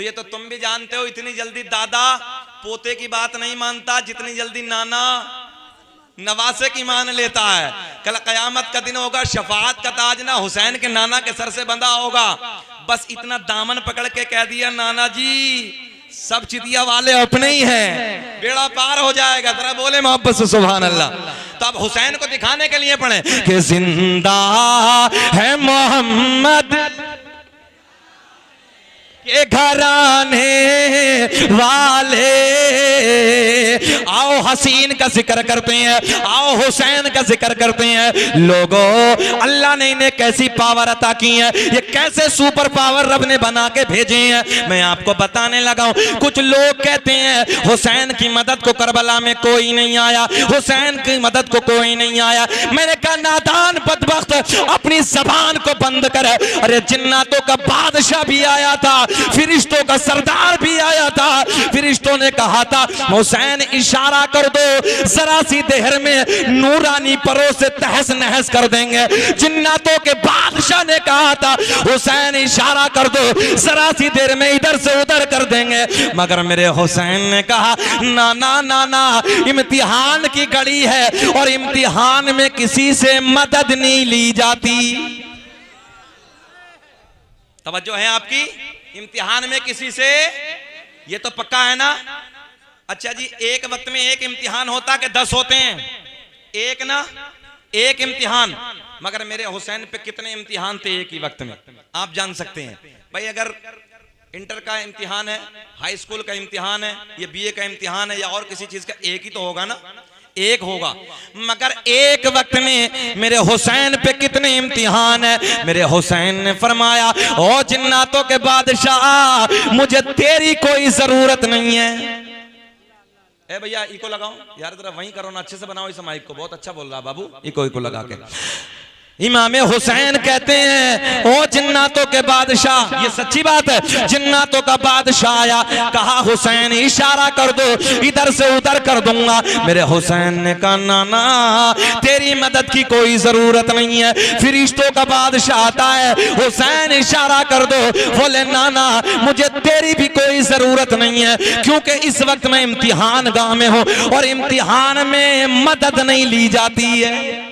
तो ये तो तुम भी जानते हो, इतनी जल्दी दादा पोते की बात नहीं मानता जितनी जल्दी नाना नवासे की मान लेता है। कल कयामत का दिन होगा, शफाअत का ताज ना हुसैन के नाना के सर से बंधा होगा। बस इतना दामन पकड़ के कह दिया, नाना जी सब चितिया वाले अपने ही हैं, बेड़ा पार हो जाएगा। जरा बोले मोहब्बत से सुभान अल्लाह। तो अब हुसैन को दिखाने के लिए पढ़े कि जिंदा है मोहम्मद के घराने वाले। आओ हसीन का जिक्र करते हैं, आओ हुसैन का जिक्र करते हैं। लोगों, अल्लाह ने इन्हें कैसी पावर अता की है, ये कैसे सुपर पावर रब ने बना के भेजे हैं, मैं आपको बताने लगा हूं। कुछ लोग कहते हैं हुसैन की मदद को करबला में कोई नहीं आया, हुसैन की मदद को कोई नहीं आया। मैंने कहा नादान बदबख्त, अपनी जबान को बंद कर। अरे जिन्नातों का बादशाह भी आया था, फिरिश्तों का सरदार भी आया था। फिरिश्तों ने कहा था हुसैन इशारा कर दो, जरा सी देर में नूरानी परों से तहस नहस कर देंगे। जिन्नातों के बादशाह ने कहा था हुसैन इशारा कर दो, जरा सी देर में इधर से उधर कर देंगे। मगर मेरे हुसैन ने कहा ना ना ना ना, इम्तिहान की घड़ी है और इम्तिहान में किसी से मदद नहीं ली जाती। तवज्जो है आपकी? इम्तिहान में किसी से, ये तो पक्का है ना। अच्छा जी, एक वक्त में एक इम्तिहान होता कि 10 होते हैं? एक ना, एक इम्तिहान। मगर मेरे हुसैन पे कितने इम्तिहान थे एक ही वक्त में, आप जान सकते हैं। भाई अगर इंटर का इम्तिहान है, हाई स्कूल का इम्तिहान है, ये बीए का इम्तिहान है या और किसी चीज का, एक ही तो होगा ना, एक होगा। मगर एक वक्त में मेरे हुसैन पे कितने इम्तिहान है। मेरे हुसैन ने फरमाया ओ जिन्नातों के बादशाह, मुझे तेरी कोई जरूरत नहीं है। ए भैया इको लगाओ यार, जरा वहीं करो ना, अच्छे से बनाओ इस माइक को, बहुत अच्छा बोल रहा बाबू, इको लगा के। इमाम हुसैन कहते हैं ओ जिन्नातों के बादशाह, ये सच्ची बात है, जिन्नातों का बादशाह आया, कहा हुसैन इशारा कर दो, इधर से उधर कर दूंगा। मेरे हुसैन ने कहा ना ना, तेरी मदद की कोई जरूरत नहीं है। फिरिश्तों का बादशाह आता है, हुसैन इशारा कर दो, बोले ना ना, मुझे तेरी भी कोई जरूरत नहीं है, क्योंकि इस वक्त मैं इम्तिहान गाह में हूं और इम्तिहान में मदद नहीं ली जाती है,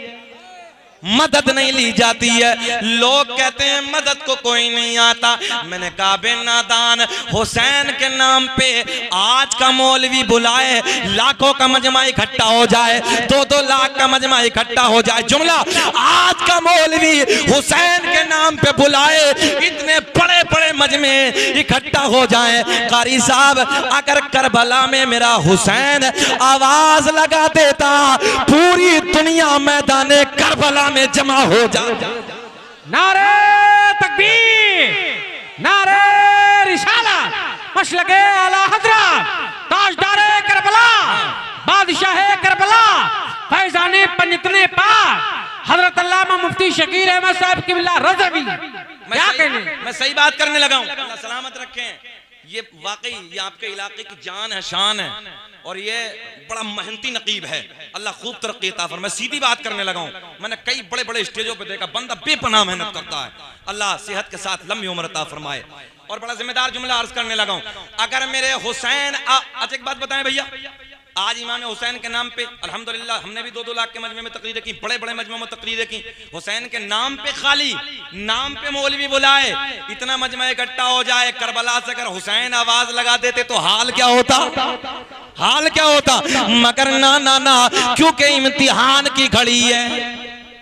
मदद नहीं ली जाती है। लोग कहते हैं मदद को कोई नहीं आता। मैंने कहा बे नादान, हुसैन के नाम पे आज का मौलवी बुलाए, लाखों का मजमा इकट्ठा हो जाए, 2-2 लाख का मजमा इकट्ठा हो जाए, जुमला आज का मौलवी हुसैन के नाम पे बुलाए, इतने बड़े बड़े मजमे इकट्ठा हो जाए। कारी साहब, अगर करबला में मेरा हुसैन आवाज लगा देता, पूरी दुनिया मैदाने करबला में जमा हो जा। नारे तकबीर, नारे रिसालत, मशलके आला हज़रत, ताजदारे करबला, बादशाह करबला, फैज़ाने पंजतने पाक, हजरत अल्लामा मुफ्ती शकीर अहमद साहब क़िबला रज़वी। क्या कहने, मैं सही बात करने लगा हूं। अल्लाह सलामत रखें। ये वाकई ये आपके इलाके की जान है, शान है, और ये बड़ा मेहनती नकीब है, अल्लाह खूब तरक्की अता फरमाए। मैं सीधी बात करने लगा हूं, मैंने कई बड़े बड़े स्टेजों पे देखा, बंदा बेपनाह मेहनत करता है, अल्लाह सेहत के साथ लंबी उम्र अता फरमाए। और बड़ा जिम्मेदार जुमला अर्ज करने लगा हूं, अगर मेरे हुसैन, अच्छा एक बात बताएं भैया, आज इमाम हुसैन के नाम पे अल्हम्दुलिल्लाह हमने भी 2-2 लाख के मजमे में तकरीरें की, बड़े बड़े मजमे में तकरीरें की। हुसैन के नाम पे, खाली नाम पे मौलवी बुलाए, इतना मजमा इकट्ठा हो जाए। करबला से अगर हुसैन आवाज लगा देते तो हाल क्या होता, हाल क्या होता। मगर ना ना ना, क्योंकि इम्तिहान की घड़ी है।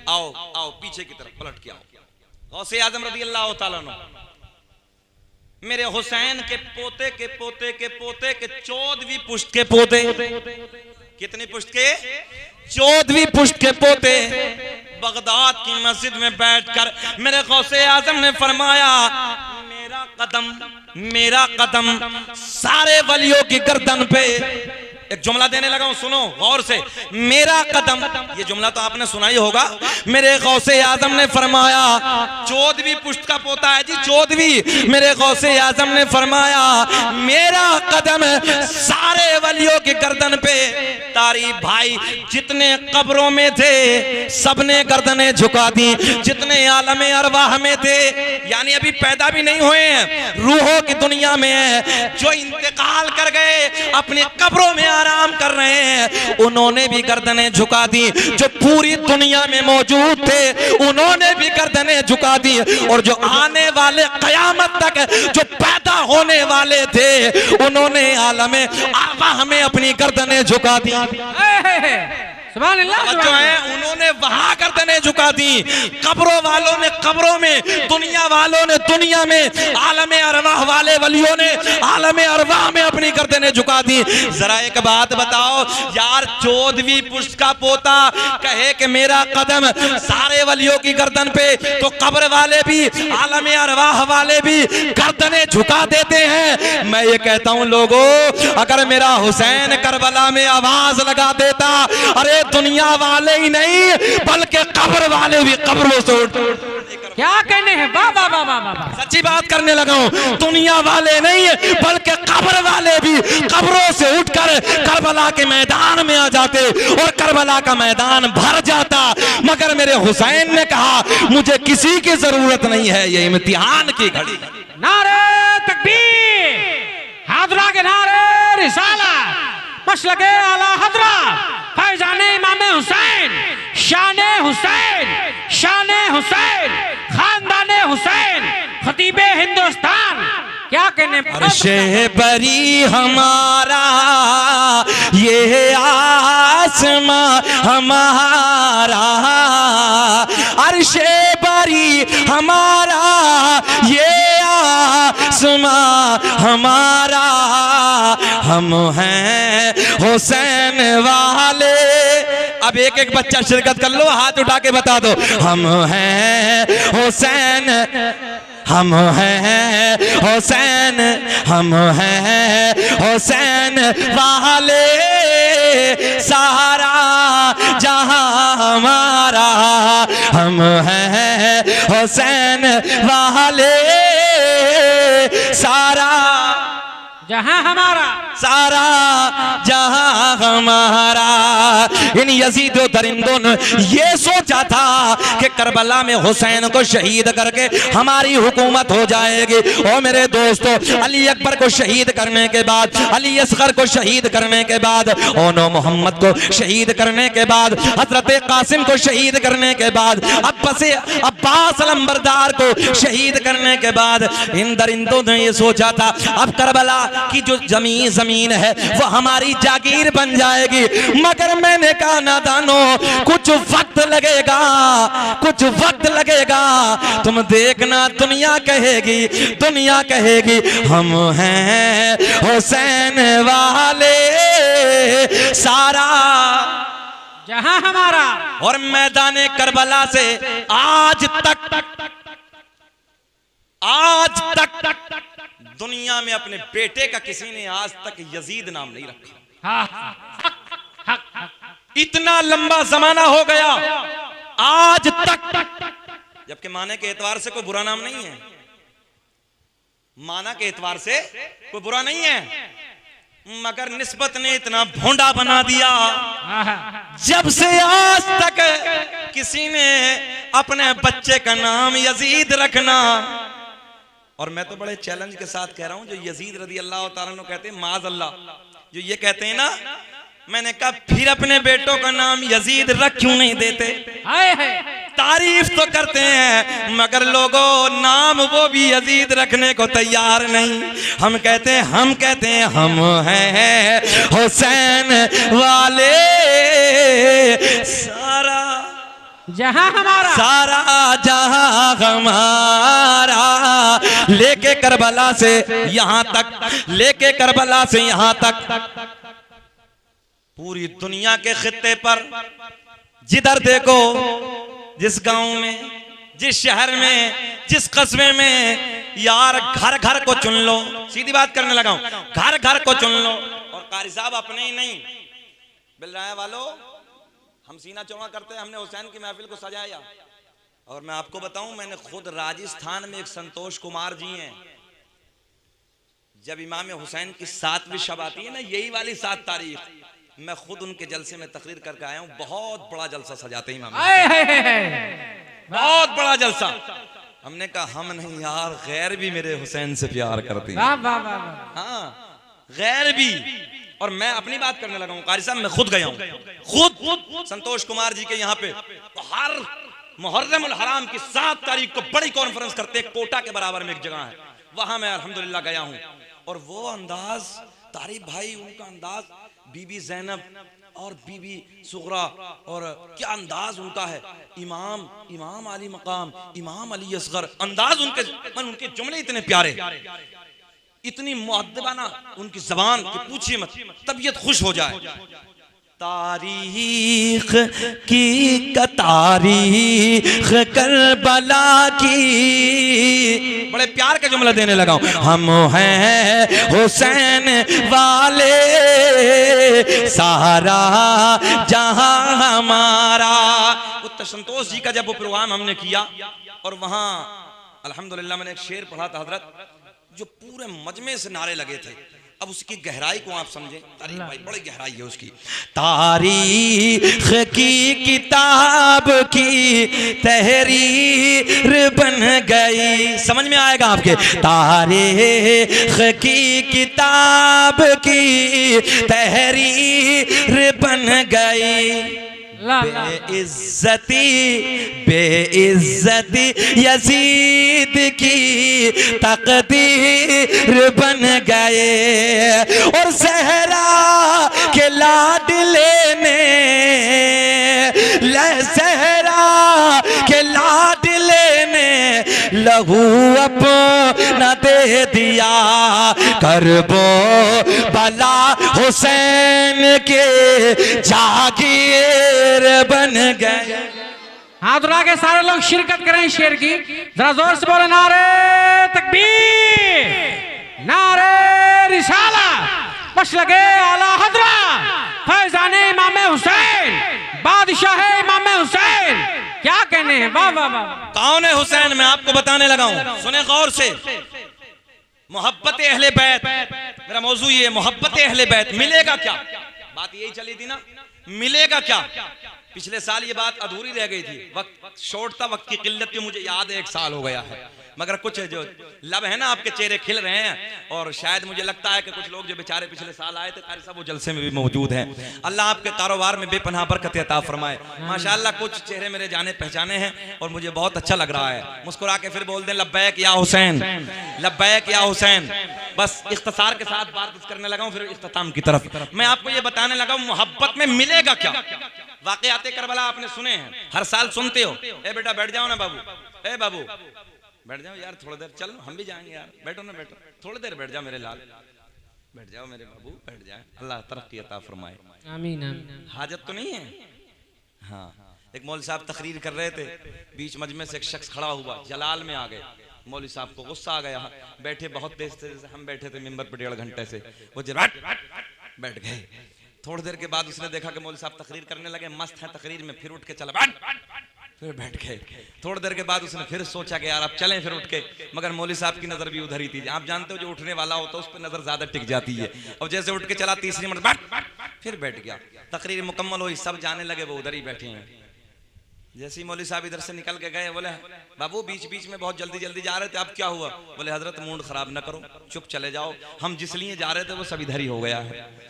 आओ आओ पीछे की तरफ पलट के आओ। गौसे आजम रज़ी अल्लाह तआला अन्हु, मेरे हुसैन के पोते के पोते के पोते के 14वीं पुश्त के पोते, कितनी पुश्त के? 14वीं पुश्त के पोते, बगदाद की मस्जिद में बैठकर मेरे गौसे आजम ने फरमाया मेरा कदम सारे वलियों की गर्दन पे एक जुमला देने लगा हूं, सुनो गौर से। मेरा कदम, ये जुमला तो आपने सुना ही होगा। मेरे गौसे आजम ने फरमाया, 14वीं पुश्त का पोता है जी, 14वीं। मेरे गौसे आजम ने फरमाया, मेरा कदम सारे वलियों की गर्दन पे। तारीफ भाई, जितने कब्रों में थे सबने गर्दनें झुका दी, जितने आलमे अरवाह में थे, यानी अभी पैदा भी नहीं हुए हैं, रूहों की दुनिया में है, जो इंतकाल कर गए अपने कब्रों में आराम कर रहे हैं, उन्होंने भी गर्दनें झुका दी। जो पूरी दुनिया में मौजूद थे उन्होंने भी गर्दनें झुका दी, और जो आने वाले कयामत तक जो पैदा होने वाले थे उन्होंने आलमे अरवाह में अपनी गर्दनें झुका दी। सुभान अल्लाह, जो है उन्होंने वहां गर्दनें झुका दी। कब्रों वालों ने कब्रों में, दुनिया वालों ने दुनिया में, आलमे अरवाह वाले वलियों ने आलमे अरवाह में अपनी गर्दनें झुका दी। जरा एक बात बताओ यार, 14वीं पुश्त का पोता कहे कि मेरा कदम सारे वलियों की गर्दन पे, तो कब्र वाले भी, आलमे अरवाह वाले भी गर्दनें झुका देते हैं। मैं ये कहता हूं लोगों, अगर मेरा हुसैन करबला में आवाज लगा देता, अरे दुनिया वाले ही नहीं बल्कि कब्र वाले भी कब्रों से उठ, क्या कहने हैं, वाह वाह वाह वाह वाह, सच्ची बात करने लगा हूं। दुनिया वाले नहीं बल्कि कब्र वाले भी कब्रों से उठकर करबला के मैदान में आ जाते और करबला का मैदान भर जाता। मगर मेरे हुसैन ने कहा, मुझे किसी की जरूरत नहीं है, ये इम्तिहान की घड़ी। नारे तकबीर, हाजरा के नारे रिसालत, मसलके आला हजरत फैजाने इमाम हुसैन, शाने हुसैन, शाने हुसैन, खानदाने हुसैन, खतीबे हिंदुस्तान। क्या कहने, अर्शे बरी हमारा, ये आसमां हमारा, अर्शे बरी हमारा, ये आसमां हमारा, हम हैं हुसैन वाले। अब एक एक बच्चा शिरकत कर लो, हाथ उठा के बता दो, हम हैं हुसैन, हम हैं हुसैन, हम हैं हुसैन वाले, सारा जहां हमारा, हम हैं हुसैन वाले, सारा जहां हमारा, सारा जहां हमारा। इन यजीदो दरिंदों ने ये सोचा था कि करबला में हुसैन को शहीद करके हमारी हुकूमत हो जाएगी। ओ मेरे दोस्तों, अली अकबर को शहीद करने के बाद, अली असगर को शहीद करने के बाद, ओनो मोहम्मद को शहीद करने के बाद, हजरत कासिम को शहीद करने के बाद, अब्बास अलंबरदार को शहीद करने के बाद, इन दरिंदों ने ये सोचा था अब करबला की जो जमीन है वो हमारी जागीर बन जाएगी। मगर मैंने कहा नादानो, कुछ वक्त लगेगा, कुछ वक्त लगेगा, तुम देखना दुनिया कहेगी, दुनिया कहेगी हम हैं हुसैन वाले, सारा जहां हमारा। और मैदान करबला से आज तक दुनिया में अपने बेटे का किसी ने आज तक यजीद नाम नहीं रखा। इतना लंबा जमाना हो गया आज तक, जबकि माने के एतवार से कोई बुरा नाम नहीं है, माना के एतवार से कोई बुरा नहीं है, मगर निस्बत ने इतना भोंडा बना दिया। जब से आज तक किसी ने अपने बच्चे का नाम यजीद रखना, और मैं तो बड़े चैलेंज के साथ कह रहा हूं, जो यजीद रदी अल्लाह ताला अन्हु कहते हैं माज अल्लाह, जो ये कहते हैं ना, मैंने कहा फिर अपने बेटों का नाम यजीद रख क्यों नहीं देते? तारीफ तो करते हैं मगर लोगों नाम वो भी यजीद रखने को तैयार नहीं। हम कहते हैं हम हैं हुसैन वाले, सारा जहां हमारा, सारा जहां हमारा, लेके करबला से यहां तक, लेके करबला से यहां तक, पूरी दुनिया के खित्ते पर जिधर देखो, जिस गांव में, जिस शहर में, जिस कस्बे में, यार घर घर को चुन लो, सीधी बात करने लगा हूं, घर घर को चुन लो और कारी साहब अपने ही नहीं, बिलराया वालों, हम सीना चौड़ा करते हैं, हमने हुसैन की महफिल को सजाया। और मैं आपको बताऊं, मैंने खुद राजस्थान में एक संतोष कुमार जी हैं, जब इमाम हुसैन की 7वीं शब आती है ना, यही वाली 7 तारीख, मैं खुद उनके जलसे में तकरीर करके आया हूं। बहुत बड़ा जलसा सजाते हैं इमाम, बहुत बड़ा जलसा। हमने कहा हम नहीं यार, गैर भी मेरे हुसैन से प्यार करती है। हाँ, गैर भी। और मैं अपनी बात करने लगा हूं कारी साहब, मैं खुद गया हूं, खुद संतोष कुमार जी के यहाँ पे हर मुहर्रम हराम की 7 तारीख को बड़ी कॉन्फ्रेंस करते हैं, कोटा के बराबर में एक जगह है, वहां मैं अल्हम्दुलिल्लाह गया हूं। और वो अंदाज, तारिफ भाई उनका अंदाज, बीबी जैनब और बीबी सुगरा, और क्या अंदाज उनका है, इमाम अली मकाम, इमाम अली असगर, अंदाज उनके जुमले इतने प्यारे, इतनी मुअद्दबाना उनकी जबान कि पूछिए मत, तबीयत खुश हो जाए। तारीख की तारीख करबला की, बड़े प्यार का जुमला देने लगा हूं। हम हैं हुसैन वाले, सारा जहां हमारा। उत्तर संतोष जी का जब वो प्रोग्राम हमने किया, और वहां अल्हम्दुलिल्लाह मैंने एक शेर पढ़ा था हजरत, जो पूरे मजमे से नारे लगे थे। अब उसकी गहराई को आप समझें, तारीख भाई बड़ी गहराई है उसकी। तारीख की किताब की तहरीर बन गई, समझ में आएगा आपके। तारीख की किताब की तहरीर बन गई। बेइज्जती यजीद की तकदीर बन गए, और सहरा के लाडले ने, सहरा के लाडले ने लहू अपना दे दिया, करबो बला हुसैन के जागीर बन गए। हाथ उठा के सारे लोग शिरकत करें शेर की, जरा जोर से बोले नारे तकबीर, नारे रिसाला, मशलके आला हजरा, फैजाने इमाम हुसैन, बादशाह इमाम हुसैन। क्या कहने हैं, वाह वाह वाह। कौन है हुसैन, मैं आपको बताने लगा हूं, सुने गौर से। मोहब्बत अहले बैत, मेरा मौजू ये मोहब्बत अहले बैत। मिलेगा क्या, बात यही चली थी ना, मिलेगा क्या। पिछले साल ये बात अधूरी रह गई थी, वक्त शॉर्ट था, वक्त की किल्लत थी, मुझे याद है 1 साल हो गया है, मगर कुछ जो लब है ना, आपके चेहरे खिल रहे हैं। और शायद मुझे लगता है कि कुछ लोग जो बेचारे पिछले साल आए थे कारी साहब, वो जलसे में भी मौजूद हैं। अल्लाह आपके कारोबार में बेपनाह बरकत अता फरमाए। माशाअल्लाह कुछ चेहरे मेरे जाने पहचाने हैं, और मुझे बहुत अच्छा लग रहा है। मुस्कुरा के फिर बोल दें लब्बैक या हुसैन, लब्बैक या हुसैन। बस इख्तिसार के साथ बात करने लगा हूं, फिर इख्तिताम की तरफ। मैं आपको ये बताने लगा हूं, मोहब्बत में मिलेगा क्या। वाक़याते करबला आपने सुने हैं, हर साल सुनते हो। ए बेटा बैठ जाओ ना बाबू, ए बाबू बैठ जाओ यार, थोड़ी देर, चलो हम भी जाएंगे यार, बैठो ना बैठो, थोड़ी देर बैठ जाओ मेरे लाल, बैठ जाओ मेरे बाबू, बैठ जाए। अल्लाह तरक्की अता फरमाए, आमीन आमीन। हाजत तो नहीं है। हाँ, एक मौलवी साहब तकरीर कर रहे थे, बीच मजमे से एक शख्स खड़ा हुआ, जलाल में आ गए। मौलवी साहब को गुस्सा आ गया, बैठे बहुत देर से, जैसे हम बैठे थे मिंबर पर 1.5 घंटे से, वो बैठ गए। थोड़ी देर के बाद उसने देखा कि मौलवी साहब तकरीर करने लगे, मस्त है तकरीर में, फिर उठ के चला, फिर बैठ गए। थोड़ी देर के बाद उसने फिर सोचा कि यार अब चलें, फिर उठ के, मगर मौलवी साहब की नजर भी उधर ही थी। आप जानते हो जो उठने वाला होता है उस पर नजर ज्यादा टिक जाती है। और जैसे उठ के चला, तीसरी मरतबा फिर बैठ गया। तकरीर मुकम्मल हुई, सब जाने लगे, वो उधर ही बैठे हैं। जैसे ही मौलवी साहब इधर से निकल के गए, बोले बाबू बीच बीच में बहुत जल्दी जल्दी जा रहे थे, अब क्या हुआ। बोले हजरत मूड खराब न करो, चुप चले जाओ, हम जिस लिए जा रहे थे वो सब इधर ही हो गया है।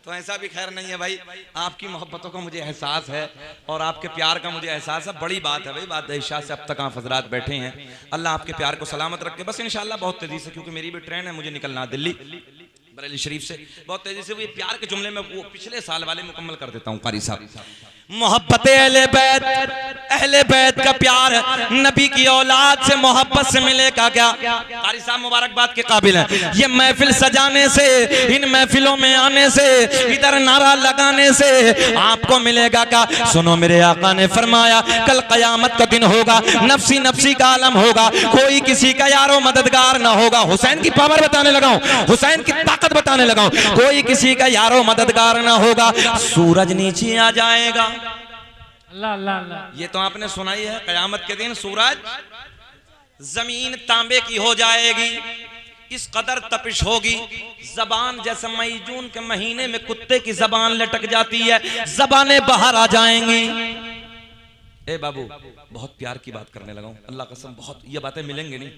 तो ऐसा भी खैर नहीं है भाई, आपकी मोहब्बतों का मुझे एहसास है, और आपके प्यार का मुझे एहसास है। बड़ी बात है भाई, बादशाह से अब तक आप हजरात बैठे हैं, अल्लाह आपके प्यार को सलामत रखे। बस इंशाल्लाह बहुत तेजी से, क्योंकि मेरी भी ट्रेन है, मुझे निकलना दिल्ली बरेली शरीफ से, बहुत तेजी से वो ये प्यार के जुमले में वो पिछले साल वाले मुकम्मल कर देता हूँ कारी साहब। मोहब्बत अहले बैत का प्यार नबी की औलाद से मोहब्बत से मिलेगा क्या? कारी साहब मुबारकबाद के काबिल हैं। ये महफिल सजाने से, इन महफिलों में आने से, इधर नारा लगाने से आपको मिलेगा क्या? सुनो, मेरे आका ने फरमाया कल कयामत का दिन होगा, नफसी नफसी का आलम होगा, कोई किसी का यारो मददगार ना होगा। हुसैन की पावर बताने लगा हूं, हुसैन की ताकत बताने लगा हूं। कोई किसी का यारो मददगार ना होगा। सूरज नीचे आ जाएगा। अल्लाह अल्लाह अल्लाह। ये तो आपने सुना ही है, कयामत के दिन सूरज जमीन तांबे की हो जाएगी, इस कदर तपिश होगी, जबान जैसे मई जून के महीने में कुत्ते की जबान लटक जाती है, जबानें बाहर आ जाएंगी। ए बाबू, बहुत प्यार की बात करने लगा हूं, अल्लाह कसम, बहुत ये बातें मिलेंगी नहीं,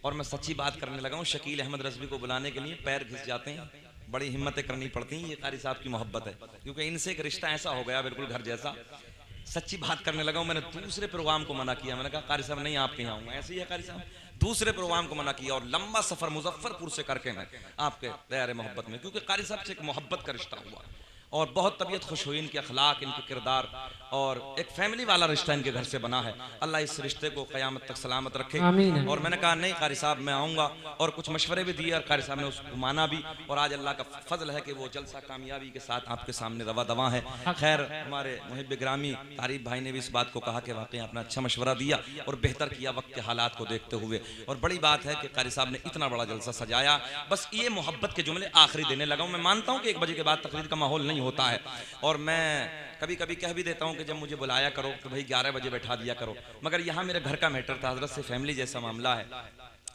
और मैं सच्ची बात करने लगा हूं। शकील अहमद रज़वी को बुलाने के लिए पैर घिस जाते हैं, बड़ी हिम्मतें करनी पड़ती हैं। ये कारी साहब की मोहब्बत है, क्योंकि इनसे एक रिश्ता ऐसा हो गया बिल्कुल घर जैसा। सच्ची बात करने लगा हूं। मैंने दूसरे प्रोग्राम को मना किया, मैंने कहा कारी साहब नहीं, आपके यहाँ आऊंगा। ऐसे ही है कारी साहब, दूसरे प्रोग्राम को मना किया और लंबा सफर मुजफ्फरपुर से करके मैं आपके प्यारे मोहब्बत में, क्योंकि कारी साहब से एक मोहब्बत का रिश्ता हुआ और बहुत तबीयत खुश हुई। इनके अखलाक, इनके किरदार और एक फैमिली वाला रिश्ता इनके घर से बना है। अल्लाह इस रिश्ते को क़यामत तक सलामत रखे। आमीन। और मैंने कहा नहीं कारी साहब मैं आऊँगा, और कुछ मशवरे भी दिए और कारी साहब ने उसको माना भी, और आज अल्लाह का फजल है कि वो जलसा कामयाबी के साथ आपके सामने रवा दवा है। खैर, हमारे मुहिब ग्रामी तारीफ भाई ने भी इस बात को कहा कि वाकई आपने अच्छा मशवरा दिया और बेहतर किया वक्त के हालात को देखते हुए। और बड़ी बात है कि कारी साहब ने इतना बड़ा जलसा सजाया। बस ये मोहब्बत के जुमले आखिरी देने लगा हूँ। मैं मानता हूँ कि 1 बजे के बाद तकरीर का माहौल नहीं होता है, और मैं कभी कभी कह भी देता हूं कि जब मुझे बुलाया करो तो भाई 11 बजे बैठा दिया करो, मगर यहाँ मेरे घर का मैटर था, हजरत से फैमिली जैसा मामला है।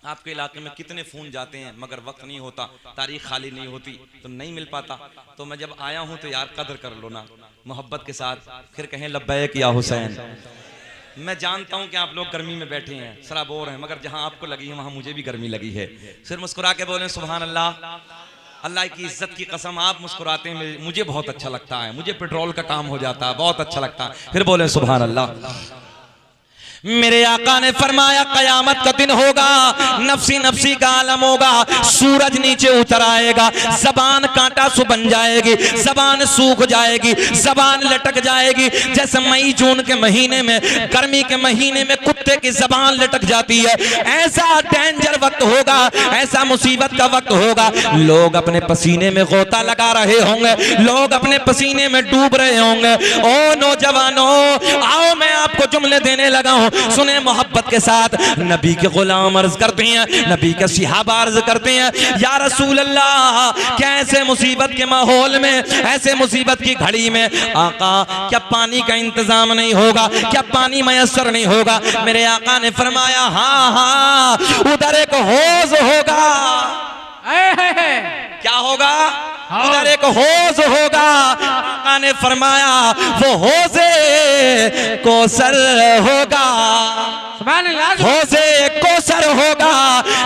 आपके इलाके में कितने फ़ोन जाते हैं मगर वक्त नहीं होता, तारीख खाली नहीं होती तो नहीं मिल पाता। तो मैं जब आया हूँ तो यार कदर कर लो ना मोहब्बत के साथ, फिर कहें लब्बैक या हुसैन। मैं जानता हूं कि आप लोग गर्मी में बैठे हैं, सराबोर हैं, मगर जहां आपको लगी है वहां मुझे भी गर्मी लगी है। फिर मुस्कुरा के बोलें सुभान अल्लाह। अल्लाह की इज्जत की कसम, आप मुस्कुराते हैं मुझे बहुत अच्छा लगता है, मुझे पेट्रोल का काम हो जाता है, बहुत अच्छा लगता है। फिर बोले सुभान अल्लाह। मेरे आका ने फरमाया कयामत का दिन होगा, नफसी नफसी का आलम होगा, सूरज नीचे उतर आएगा, जबान कांटा सु बन जाएगी, जबान सूख जाएगी, जबान लटक जाएगी, जैसे मई जून के महीने में, गर्मी के महीने में कुत्ते की जबान लटक जाती है। ऐसा डेंजर वक्त होगा, ऐसा मुसीबत का वक्त होगा। लोग अपने पसीने में गोता लगा रहे होंगे, लोग अपने पसीने में डूब रहे होंगे। ओ नौजवानों, आओ मैं आपको जुमले देने लगा हूं, सुने मोहब्बत के साथ। नबी के गुलाम अर्ज करते हैं, नबी के सहाबा अर्ज करते हैं, या रसूल अल्लाह, क्या ऐसे मुसीबत के माहौल में, ऐसे मुसीबत की घड़ी में आका क्या पानी का इंतजाम नहीं होगा, क्या पानी मयसर नहीं होगा? मेरे आका ने फरमाया हाँ हाँ, उधर एक हौज होगा। क्या होगा? उधर एक हौज होगा। आका ने फरमाया वो हौज़े कौसर होगा, हौज़े कौसर होगा।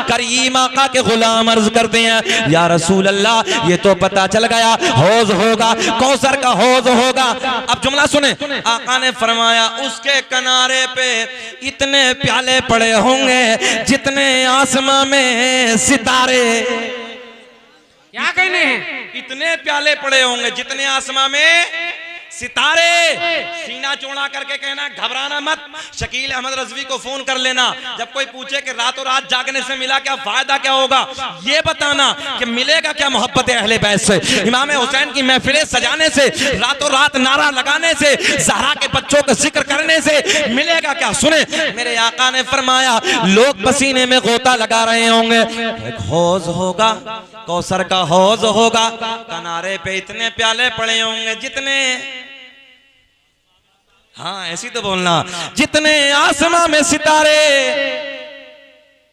करीम आका के गुलाम अर्ज करते हैं, या रसूल अल्लाह, ये तो पता चल गया हौज होगा, कौसर का हौज होगा। अब जुमला सुने, आका ने फरमाया उसके किनारे पे इतने प्याले पड़े होंगे जितने आसमां में सितारे। क्या कहने हैं? इतने प्याले पड़े होंगे जितने आसमां में सितारे। सीना चौड़ा करके कहना घबराना मत, शकील अहमद रज़वी को फोन कर लेना। जब कोई पूछे कि रातों रात जागने से मिला क्या, फायदा क्या होगा, ये बताना कि मिलेगा क्या मोहब्बत अहले बैत से, इमाम हुसैन की महफिलें सजाने से, रातों रात नारा लगाने से, ज़हरा के बच्चों का जिक्र करने से मिलेगा क्या? सुने, मेरे आका ने फरमाया लोग पसीने में गोता लगा रहे होंगे, एक हौज होगा, कौसर का हौज होगा, किनारे पे इतने प्याले पड़े होंगे जितने, हाँ ऐसी तो बोलना, जितने आसमां में सितारे।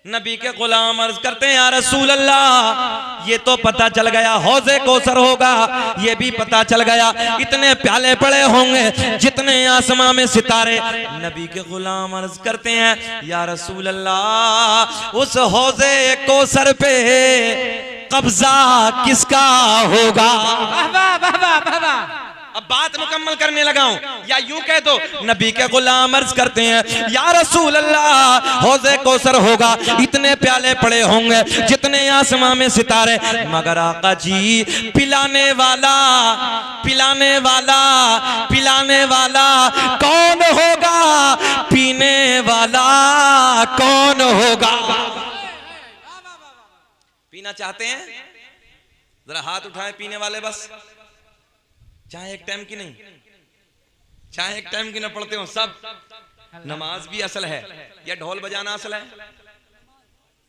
नबी के गुलाम अर्ज करते हैं, या रसूल अल्लाह, ये तो पता चल गया हौज़े कौसर होगा, ये भी पता चल गया इतने प्याले पड़े होंगे जितने आसमां में सितारे। नबी के गुलाम अर्ज करते हैं, या रसूल अल्लाह, उस हौज़े कौसर पे कब्जा किसका होगा? अब बात मुकम्मल करने लगा हूं, या यूं कह दो नबी के गुलाम अर्ज करते हैं या रसूल अल्लाह, हौज़े कौसर होगा, इतने प्याले पड़े होंगे जितने आसमां में सितारे, मगर आका जी पिलाने वाला पिलाने वाला पिलाने वाला कौन होगा, पीने वाला कौन होगा? पीना चाहते हैं? जरा हाथ उठाएं पीने वाले, बस चाहे एक टाइम की नहीं, चाहे एक टाइम की ना पढ़ते हो सब। नमाज भी असल है या ढोल बजाना असल है?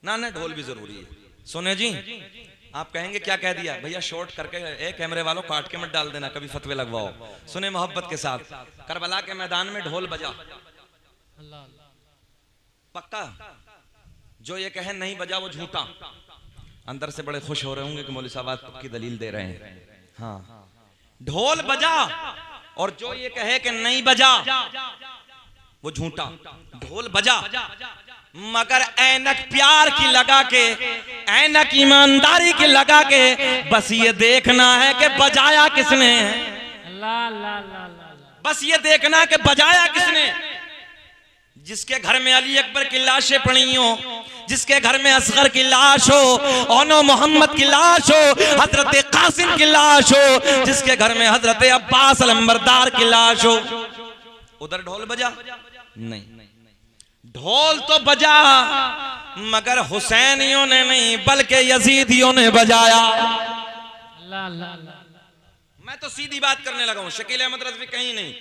ना ना, ढोल भी जरूरी है। सुने जी, आप कहेंगे क्या कह दिया भैया, शॉर्ट करके एक कैमरे वालों काट के मत डाल देना, कभी फतवे लगवाओ। सुने मोहब्बत के साथ, करबला के मैदान में ढोल बजा, पक्का जो ये कहे नहीं बजा वो झूठा। अंदर से बड़े खुश हो रहे होंगे कि मौलवी साहब आज की दलील दे रहे हैं। हाँ, ढोल बजा, और जो ये कहे कि नहीं बजा वो झूठा। ढोल बजा मगर ऐनक प्यार की लगा के, ऐनक ईमानदारी की लगा के, बस ये देखना है कि बजाया किसने, बस ये देखना है कि बजाया किसने। जिसके घर में अली अकबर की लाशें पड़ी हो, जिसके घर में असगर की लाश हो, ओनो मोहम्मद की लाश हो, हजरत कासिम की लाश हो, जिसके घर में हजरत अब्बास अलंबरदार की लाश हो, उधर ढोल बजा नहीं। ढोल तो बजा मगर हुसैनियों ने नहीं बल्कि यजीदियों ने बजाया। मैं तो सीधी बात करने लगा हूं, शकील अहमद रज़वी कहीं नहीं,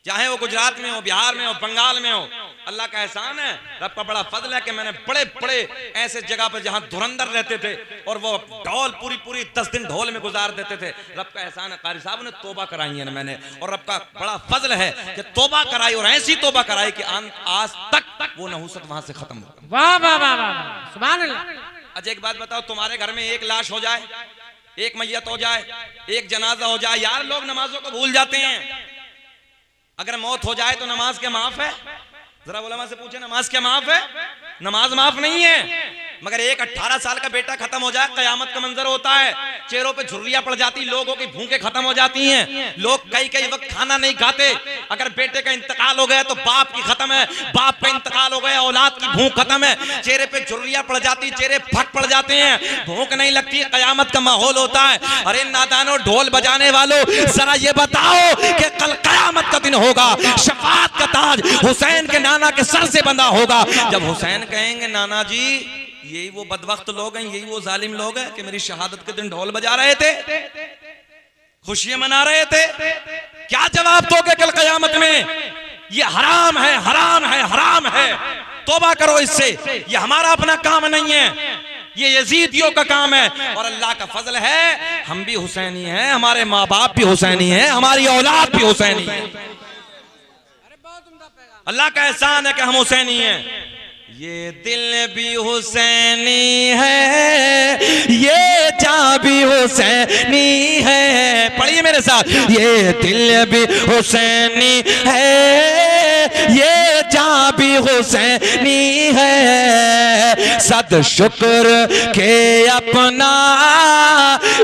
चाहे वो गुजरात में हो, बिहार में हो, बंगाल में हो। अल्लाह का एहसान है, रब का बड़ा फजल है कि मैंने बड़े बड़े ऐसे जगह पर जहां धुरंधर रहते थे और वो ढोल पूरी 10 दिन ढोल में गुजार देते थे। रब का एहसान है, कारी साहब ने तोबा कराई है ना मैंने, और रब का बड़ा फजल है कि तोबा कराई, और ऐसी तोबा कराई कि आज तक वो नहुसत वहां से खत्म हो। वाह वाह वाह वाह, सुभान अल्लाह। अच्छा एक बात बताओ, तुम्हारे घर में एक लाश हो जाए, एक मैयत हो जाए, एक जनाजा हो जाए, यार लोग नमाजों को भूल जाते हैं। अगर मौत हो जाए तो नमाज क्या माफ है? जरा उलमा से पूछे, नमाज क्या माफ है? नमाज माफ नहीं है। मगर एक 18 साल का बेटा खत्म हो जाए, कयामत का मंजर होता है, चेहरों पे झुर्रियां पड़ जाती, लोगों की भूखें खत्म हो जाती हैं, लोग कई वक्त खाना नहीं खाते। अगर बेटे का इंतकाल हो गया तो बाप की खत्म है, बाप का इंतकाल हो गया औलाद की भूख खत्म है, चेहरे पे झुर्रियां पड़ जाती, चेहरे फट पड़ जाते हैं, भूख नहीं लगती, कयामत का माहौल होता है। अरे नादानो, ढोल बजाने वालों, जरा ये बताओ कि कल कयामत का दिन होगा, शफाअत का ताज हुसैन के नाना के सर से बंधा होगा। जब हुसैन कहेंगे नाना जी यही वो बदबख्त लोग हैं, यही वो जालिम लोग हैं कि मेरी शहादत के दिन ढोल बजा रहे थे, खुशियां मना रहे थे, क्या जवाब दोगे कल कयामत में? ये हराम है, हराम है, हराम है, तौबा करो इससे। ये हमारा अपना काम नहीं है, ये यजीदियों का काम है। और अल्लाह का फजल है, हम भी हुसैनी हैं, हमारे माँ बाप भी हुसैनी हैं, हमारी औलाद भी हुसैनी है। अल्लाह का एहसान है कि हम हुसैनी हैं। ये दिल भी हुसैनी है, ये जान भी हुसैनी है। पढ़िए मेरे साथ, ये दिल भी हुसैनी है, ये जान भी हुसैनी है। सद शुक्र के अपना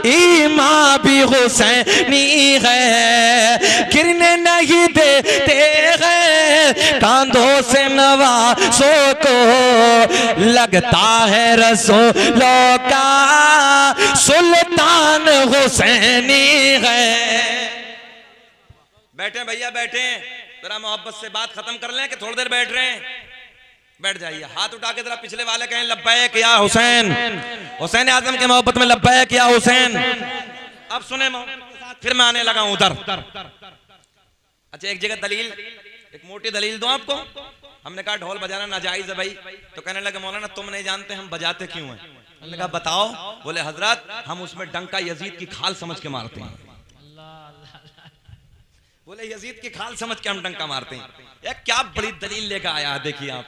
ईमान भी हुसैनी है। गिरने नहीं देते हैं कांधों से नवाज़ों को, लगता है रसूलों का सुल्तान हुसैनी है। बैठे भैया बैठे, जरा मोहब्बत से बात खत्म कर लें कि थोड़ी देर बैठ रहे हैं? बैठ जाइए, हाथ उठा के जरा पिछले वाले कहें लब्बैक या हुसैन, हुसैन आजम के मोहब्बत में लब्बैक या हुसैन। अब सुने मोहब्बत के साथ, फिर मैं आने लगा उधर। अच्छा एक जगह दलील, एक मोटी दलील दूं आपको। हमने कहा ढोल बजाना नाजायज है भाई, तो कहने लगे मौलाना तुम नहीं जानते हम बजाते क्यों हैं। हमने कहा बताओ। बोले हजरत हम उसमें डंका यजीद की खाल समझ के मारते हैं। बोले यजीद की खाल समझ के हम डंका मारते हैं। यार क्या बड़ी दलील लेकर आया है, देखिए आप,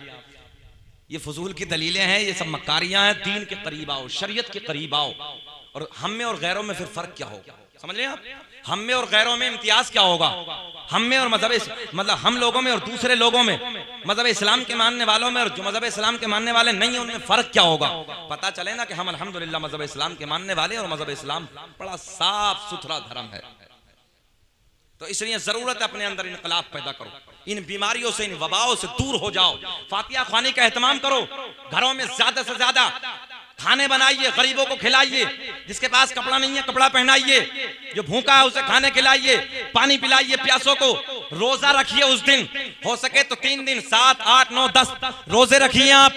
ये फजूल की दलीलें हैं, ये सब मकारियां हैं। दीन के करीब आओ, शरीयत के करीब आओ, और हम में और गैरों में फिर फर्क क्या होगा, समझ रहे हैं आप? हम में और गैरों में इम्तियाज क्या होगा, हम में और मतलब हम लोगों में और दूसरे लोगों में, मजहब इस्लाम के मानने वालों में और जो मजहब इस्लाम के मानने वाले नहीं है उनमें फर्क क्या होगा। पता चले ना कि हम अल्हम्दुलिल्लाह मजहब इस्लाम के मानने वाले और मजहब इस्लाम बड़ा साफ सुथरा धर्म है। तो इसलिए जरूरत है अपने अंदर इनकलाब पैदा करो, इन बीमारियों से, इन वबाओं से दूर हो जाओ। फातिहा ख्वानी का एहतमाम करो, घरों में ज्यादा से ज्यादा खाने बनाइए, गरीबों को खिलाइए, जिसके पास कपड़ा नहीं है कपड़ा पहनाइए, जो भूखा है उसे खाने खिलाइए, पानी पिलाइए प्यासों को। रोजा रखिए उस दिन, हो सके तो 3 दिन 7, 8, 9, 10 रोजे रखिए आप,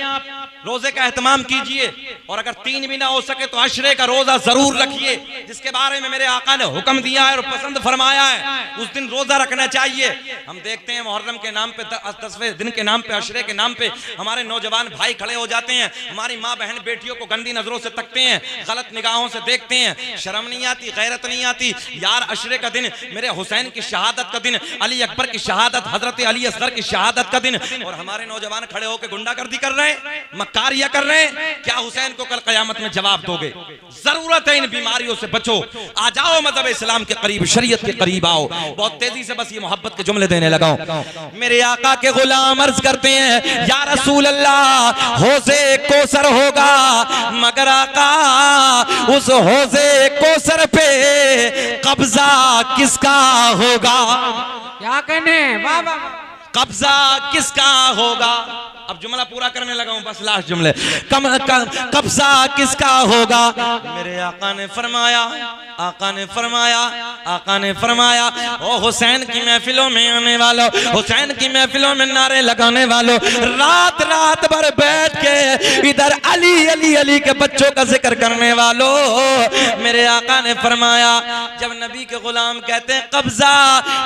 रोजे का एहतमाम कीजिए। और अगर 3 भी ना हो सके तो अशरे का रोजा जरूर रखिए, जिसके बारे में मेरे आका ने हुक्म दिया है और पसंद फरमाया है, उस दिन रोजा रखना चाहिए। हम देखते हैं मुहर्रम के नाम पे, 10वें दिन के नाम पे, अशरे के नाम पे हमारे नौजवान भाई खड़े हो जाते हैं, हमारी माँ बहन बेटियों को गंदी नजरों से तकते हैं, गलत निगाहों से देखते हैं, शर्म नहीं आती, गैरत नहीं आती। यार अशरे का दिन, मेरे हुसैन की शहादत का दिन, अली अकबर की शहादत, हजरत अली असगर की शहादत का दिन, और हमारे नौजवान खड़े होकर गुंडागर्दी कर रहे हैं, मक्कारियां कर रहे हैं। क्या हुसैन को कल कयामत में जवाब दोगे? जरूरत है इन बीमारियों से बचो, आ जाओ मज़हब इस्लाम के करीब, शरीयत के करीब आओ। बहुत तेजी से बस ये मोहब्बत के जुमले देने लगा हूं। मेरे आका के गुलाम अर्ज करते हैं, या रसूल अल्लाह, हौज़े कौसर होगा, मगर आका उस हौज़े कौसर पे कब्जा किसका होगा? क्या कहने, वाह वाह, कब्जा किसका होगा? अब जुमला पूरा करने लगा हूं, बस लास्ट जुमले। कब्जा किसका होगा? मेरे आका ने फरमाया, आका ने फरमाया, आका ने फरमाया, ओ हुसैन की महफिलों में आने वालों, हुसैन की महफिलों में नारे लगाने वालों, रात रात भर बैठ के इधर अली अली अली के बच्चों का जिक्र करने वालों, मेरे आका ने फरमाया, जब नबी के गुलाम कहते हैं कब्जा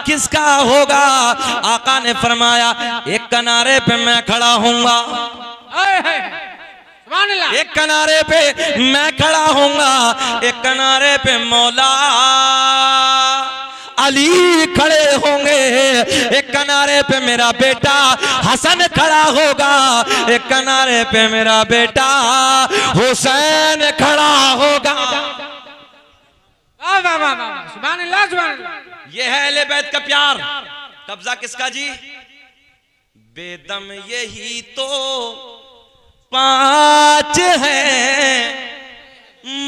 किसका होगा, आका ने फरमाया, एक किनारे पे मैं खड़ा हूंगा, एक किनारे पे मैं खड़ा हूंगा, एक किनारे पे मौला अली खड़े होंगे, एक किनारे पे मेरा बेटा हसन खड़ा होगा, एक किनारे पे मेरा बेटा हुसैन खड़ा होगा। वाह वाह वाह वाह, सुभान अल्लाह, सुभान अल्लाह। ये है अहले बैत का प्यार। कब्जा किसका जी? बेदम यही तो 5 है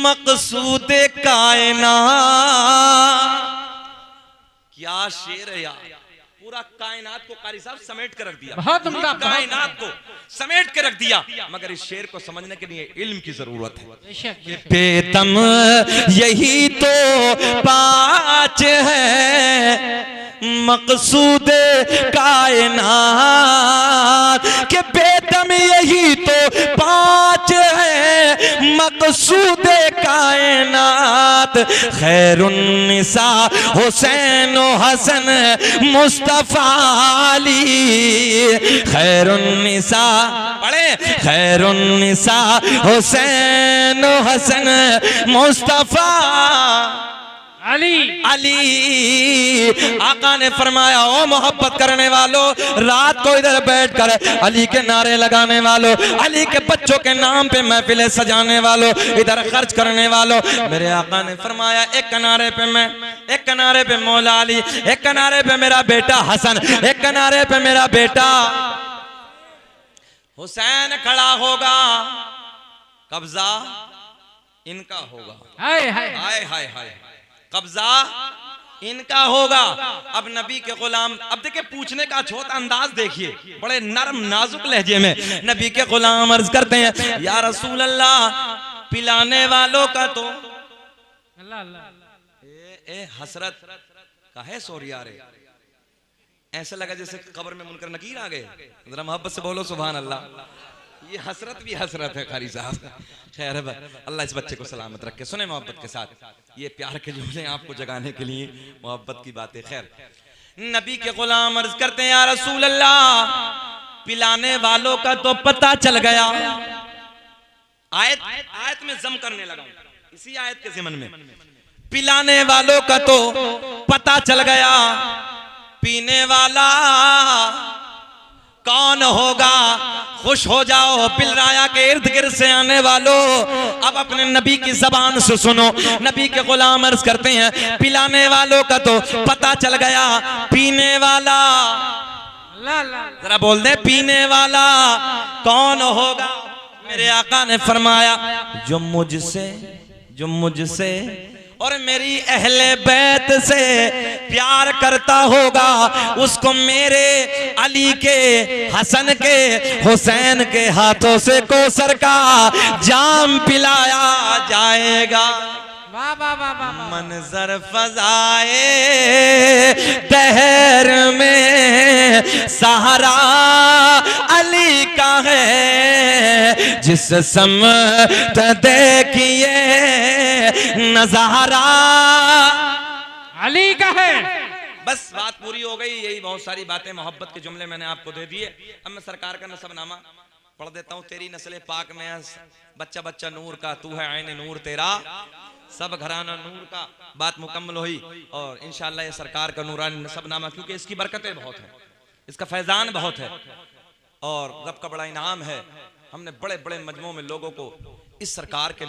मकसूद कायनात। क्या शेर है यार, पूरा कायनात को कारी साहब समेट कर रख दिया, बहुत उम्दा, कायनात को समेट के रख दिया। मगर इस शेर को समझने के लिए इल्म की जरूरत है। बेदम यही तो 5 है मकसूद कायनात, के बेदम यही तो 5 है मकसूद कायनात। खैरुन्निसा हुसैन हसन मुस्तफा अली, खैरुन्निसा पढ़े, खैरुन्निसा हुसैन हसन मुस्तफा अली अली। आका ने फरमाया, ओ मोहब्बत करने वालों, रात को इधर बैठकर अली के नारे लगाने वालों, अली के बच्चों के नाम पे महफिलें सजाने वालों, इधर खर्च करने वालों, मेरे आका ने फरमाया, एक किनारे पे मैं, एक किनारे पे मौला अली, एक किनारे पे मेरा बेटा हसन, एक किनारे पे मेरा बेटा हुसैन खड़ा होगा। कब्जा इनका होगा। हाय हाय हाय हाय हाय, कब्जा इनका होगा। अब नबी के गुलाम, अब देखिए पूछने का छोटा अंदाज देखिए, बड़े नरम नाजुक लहजे में नबी के गुलाम अर्ज करते हैं, या रसूल अल्लाह, पिलाने वालों का तो अल्लाह अल्लाह, ए हसरत का है सोरिया रे, ऐसा लगा जैसे कब्र में मुनकर नकीर आ गए। जरा मोहब्बत से बोलो सुभान अल्लाह। ये हसरत भी हसरत है कारी साहब। खैर है, अल्लाह इस बच्चे को सलामत रखे। सुने मोहब्बत के साथ, ये प्यार के जुमले आपको जगाने के लिए मोहब्बत की बातें। खैर, नबी के गुलाम अर्ज करते हैं, या रसूल अल्लाह, पिलाने वालों का तो पता चल गया। आयत में जम करने लगा, इसी आयत के ज़िमन में, पिलाने वालों का तो पता चल गया, पीने वाला कौन होगा? खुश हो जाओ पिलराया के इर्द गिर्द से आने वालों, अब अपने नबी की जबान से सुनो। नबी के गुलाम अर्ज करते हैं, पिलाने वालों का तो पता चल गया, पीने वाला, जरा बोल दे, पीने वाला कौन होगा? मेरे आका ने फरमाया, जो मुझसे और मेरी अहले बैत से प्यार करता होगा उसको मेरे अली के, हसन के, हुसैन के हाथों से कौसर का जाम पिलाया जाएगा। वाह वाह वाह वाह वाह। मंजर फजाए दहर में सहारा अली का है, जिस समत देखिए नजारा अली का है। बस बात पूरी हो गई। यही बहुत सारी बातें मोहब्बत के जुमले मैंने आपको दे दिए। अब मैं सरकार का नसबनामा पढ़ देता हूँ। तेरी नस्ल पाक में बच्चा बच्चा नूर का, तू है आईने नूर तेरा, सब घराना नूर का। बात मुकम्मल हुई और इंशाअल्लाह ये सरकार का नूरानी नसबनामा, क्योंकि इसकी बरकतें बहुत हैं, इसका फैजान बहुत है और रब का बड़ा इनाम है। हमने बड़े बड़े मजमों में लोगों को इस सरकार के